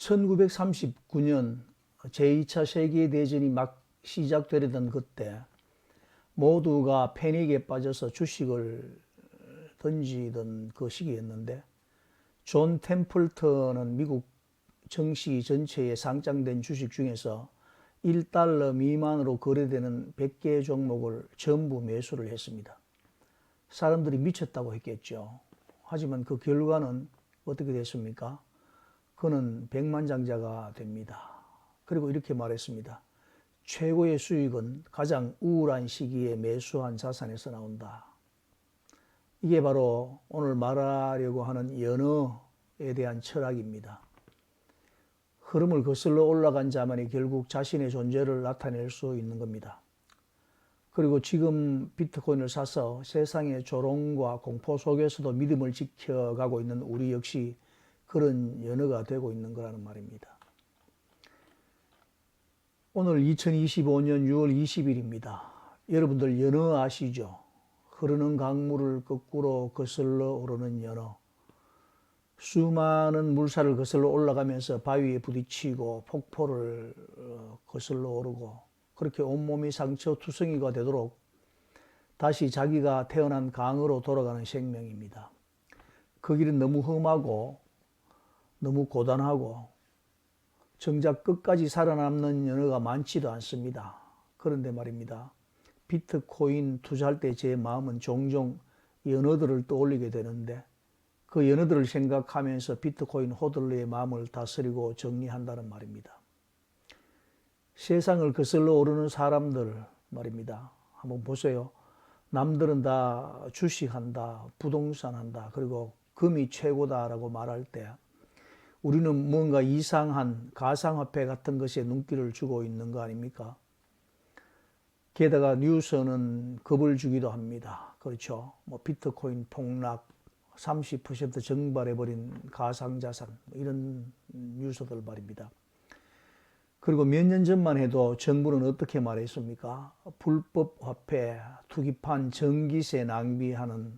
1939년 제2차 세계대전이 막 시작되려던 그때 모두가 패닉에 빠져서 주식을 던지던 그 시기였는데, 존 템플턴은 미국 증시 전체에 상장된 주식 중에서 1달러 미만으로 거래되는 100개 종목을 전부 매수를 했습니다. 사람들이 미쳤다고 했겠죠. 하지만 그 결과는 어떻게 됐습니까? 그는 백만장자가 됩니다. 그리고 이렇게 말했습니다. 최고의 수익은 가장 우울한 시기에 매수한 자산에서 나온다. 이게 바로 오늘 말하려고 하는 연어에 대한 철학입니다. 흐름을 거슬러 올라간 자만이 결국 자신의 존재를 나타낼 수 있는 겁니다. 그리고 지금 비트코인을 사서 세상의 조롱과 공포 속에서도 믿음을 지켜가고 있는 우리 역시 그런 연어가 되고 있는 거라는 말입니다. 오늘 2025년 6월 20일입니다. 여러분들 연어 아시죠? 흐르는 강물을 거꾸로 거슬러 오르는 연어. 수많은 물살을 거슬러 올라가면서 바위에 부딪히고 폭포를 거슬러 오르고 그렇게 온몸이 상처투성이가 되도록 다시 자기가 태어난 강으로 돌아가는 생명입니다. 그 길은 너무 험하고 너무 고단하고 정작 끝까지 살아남는 연어가 많지도 않습니다. 그런데 말입니다. 비트코인 투자할 때 제 마음은 종종 연어들을 떠올리게 되는데, 그 연어들을 생각하면서 비트코인 호들러의 마음을 다스리고 정리한다는 말입니다. 세상을 거슬러 오르는 사람들 말입니다. 한번 보세요. 남들은 다 주식한다, 부동산 한다, 그리고 금이 최고다라고 말할 때 우리는 뭔가 이상한 가상화폐 같은 것에 눈길을 주고 있는 거 아닙니까? 게다가 뉴스는 겁을 주기도 합니다. 그렇죠? 비트코인 폭락, 30% 증발해버린 가상자산, 이런 뉴스들 말입니다. 그리고 몇 년 전만 해도 정부는 어떻게 말했습니까? 불법 화폐, 투기판, 전기세 낭비하는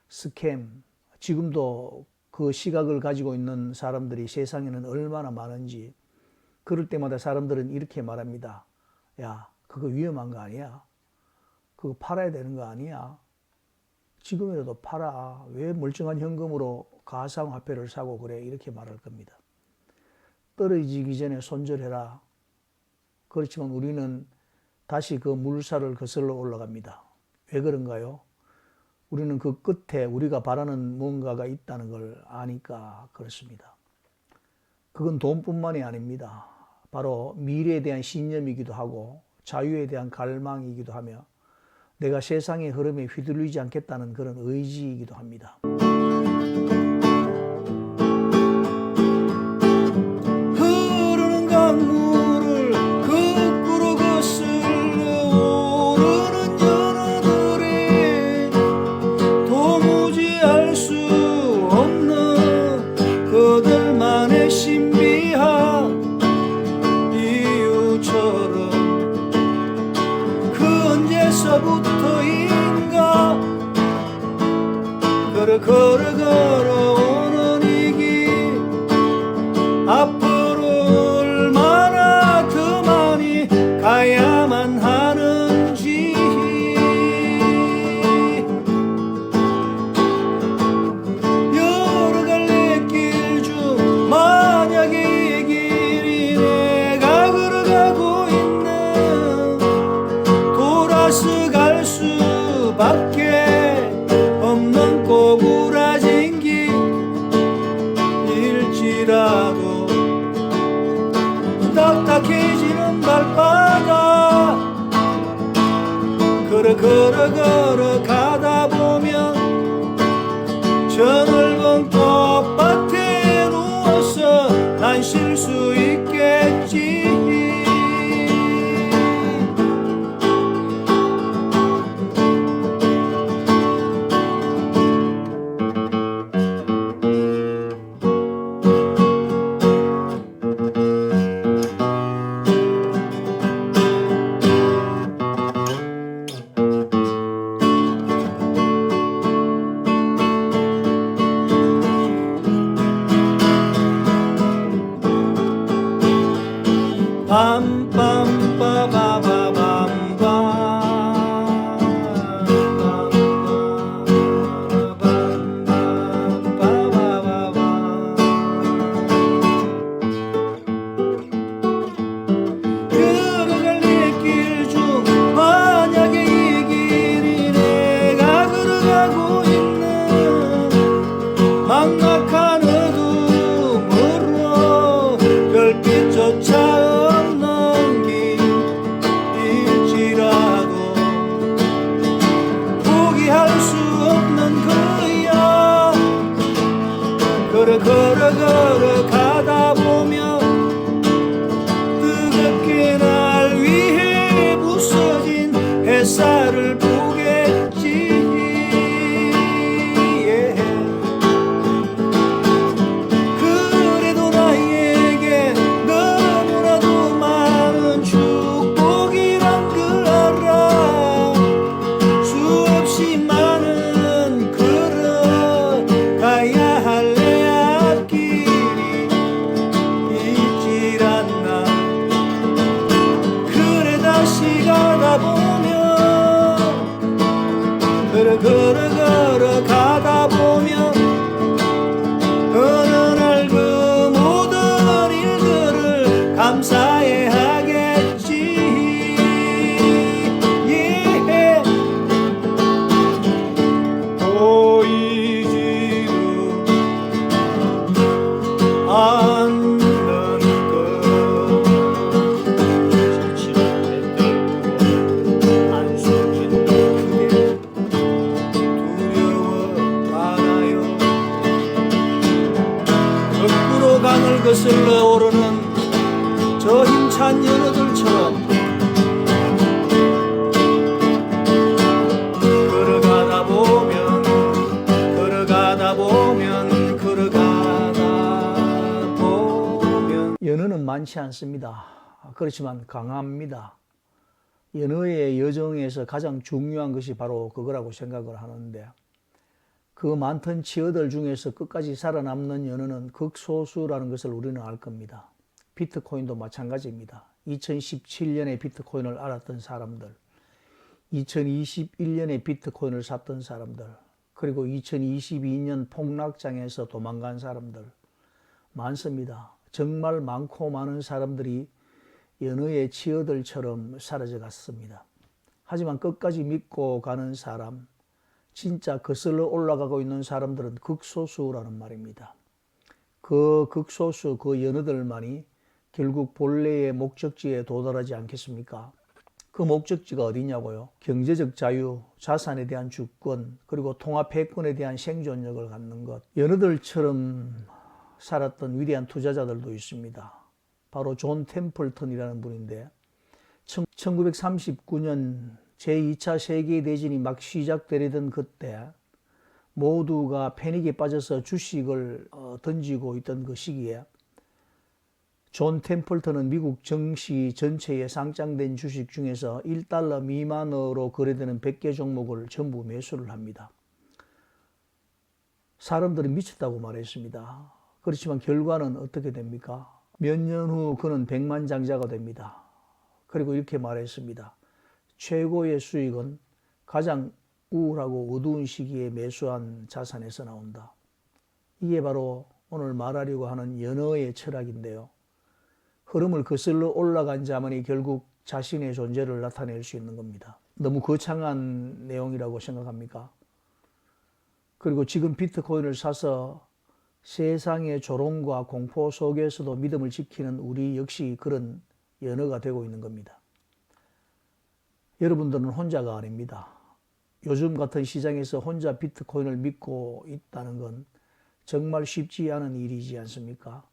스캠. 지금도 그 시각을 가지고 있는 사람들이 세상에는 얼마나 많은지, 그럴 때마다 사람들은 이렇게 말합니다. 야, 그거 위험한 거 아니야? 그거 팔아야 되는 거 아니야? 지금이라도 팔아. 왜 멀쩡한 현금으로 가상화폐를 사고 그래? 이렇게 말할 겁니다. 떨어지기 전에 손절해라. 그렇지만 우리는 다시 그 물살을 거슬러 올라갑니다. 왜 그런가요? 우리는 그 끝에 우리가 바라는 뭔가가 있다는 걸 아니까 그렇습니다. 그건 돈뿐만이 아닙니다. 바로 미래에 대한 신념이기도 하고 자유에 대한 갈망이기도 하며 내가 세상의 흐름에 휘둘리지 않겠다는 그런 의지이기도 합니다. 흐르는 강물을 거꾸로 거슬러 오르는 연어들이 도무지 알 수 없는 그들만의 신비한 이유처럼 그 언제서부터인가 걸어오는 이 길 앞으로 얼마나 더 많이 가야만 하는지 여러 갈래 길 중 만약에 이 길이 내가 걸어가고 있는 돌아서 갈 수밖에 없는 꼬부라진 길일지라도 딱딱해지는 발바닥 걸어 가다 보면 저 넓은 꽃밭에 누워서 난 쉴 수 있겠지. 걸어 가다 보면 뜨겁게 날 위해 부서진 햇살을 보겠지. 그래도 나에게 너무나도 많은 축복이란 걸 알아. 수없이 많은 걸어가야 할 내 앞길이 있질 않나. 그래 다시 가다 보면 걸어 가다 보면 어느 날 그 모든 일들을 감사해 하겠지. 보이지도 않는 것 지치게 들고 안속인 그대 두려워 알아요. 거꾸로 강을 거슬러 오르는 저 힘찬 연어들처럼 걸어가다 보면 연어는 많지 않습니다. 그렇지만 강합니다. 연어의 여정에서 가장 중요한 것이 바로 그거라고 생각을 하는데, 그 많던 치어들 중에서 끝까지 살아남는 연어는 극소수라는 것을 우리는 알 겁니다. 비트코인도 마찬가지입니다. 2017년에 비트코인을 알았던 사람들, 2021년에 비트코인을 샀던 사람들, 그리고 2022년 폭락장에서 도망간 사람들 많습니다. 정말 많고 많은 사람들이 연어의 치어들처럼 사라져 갔습니다. 하지만 끝까지 믿고 가는 사람, 진짜 거슬러 올라가고 있는 사람들은 극소수라는 말입니다. 그 극소수, 그 연어들만이 결국 본래의 목적지에 도달하지 않겠습니까? 그 목적지가 어디냐고요? 경제적 자유, 자산에 대한 주권, 그리고 통합해권에 대한 생존력을 갖는 것. 연어들처럼 살았던 위대한 투자자들도 있습니다. 바로 존 템플턴이라는 분인데 1939년 제2차 세계대전이 막 시작되려던 그때 모두가 패닉에 빠져서 주식을 던지고 있던 그 시기에 존 템플턴은 미국 증시 전체에 상장된 주식 중에서 1달러 미만으로 거래되는 100개 종목을 전부 매수를 합니다. 사람들은 미쳤다고 말했습니다. 그렇지만 결과는 어떻게 됩니까? 몇 년 후 그는 백만장자가 됩니다. 그리고 이렇게 말했습니다. 최고의 수익은 가장 우울하고 어두운 시기에 매수한 자산에서 나온다. 이게 바로 오늘 말하려고 하는 연어의 철학인데요. 흐름을 거슬러 올라간 자만이 결국 자신의 존재를 나타낼 수 있는 겁니다. 너무 거창한 내용이라고 생각합니까? 그리고 지금 비트코인을 사서 세상의 조롱과 공포 속에서도 믿음을 지키는 우리 역시 그런 연어가 되고 있는 겁니다. 여러분들은 혼자가 아닙니다. 요즘 같은 시장에서 혼자 비트코인을 믿고 있다는 건 정말 쉽지 않은 일이지 않습니까?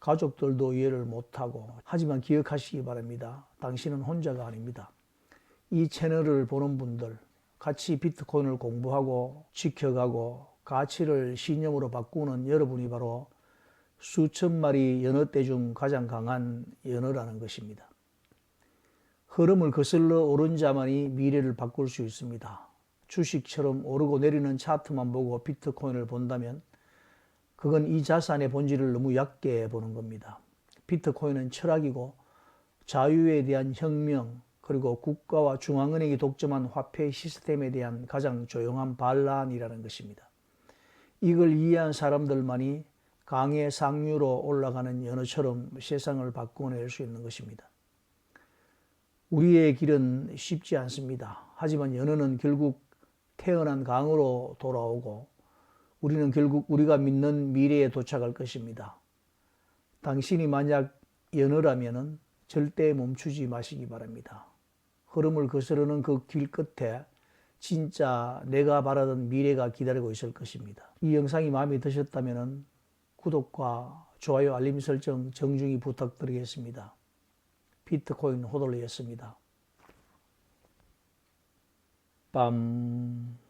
가족들도 이해를 못하고. 하지만 기억하시기 바랍니다. 당신은 혼자가 아닙니다. 이 채널을 보는 분들, 같이 비트코인을 공부하고 지켜가고 가치를 신념으로 바꾸는 여러분이 바로 수천 마리 연어떼 중 가장 강한 연어라는 것입니다. 흐름을 거슬러 오른 자만이 미래를 바꿀 수 있습니다. 주식처럼 오르고 내리는 차트만 보고 비트코인을 본다면 그건 이 자산의 본질을 너무 얕게 보는 겁니다. 비트코인은 철학이고 자유에 대한 혁명, 그리고 국가와 중앙은행이 독점한 화폐 시스템에 대한 가장 조용한 반란이라는 것입니다. 이걸 이해한 사람들만이 강의 상류로 올라가는 연어처럼 세상을 바꿔낼 수 있는 것입니다. 우리의 길은 쉽지 않습니다. 하지만 연어는 결국 태어난 강으로 돌아오고 우리는 결국 우리가 믿는 미래에 도착할 것입니다. 당신이 만약 연어라면 절대 멈추지 마시기 바랍니다. 흐름을 거스르는 그 길 끝에 진짜 내가 바라던 미래가 기다리고 있을 것입니다. 이 영상이 마음에 드셨다면 구독과 좋아요, 알림 설정 정중히 부탁드리겠습니다. 비트코인 호돌이였습니다. 빰.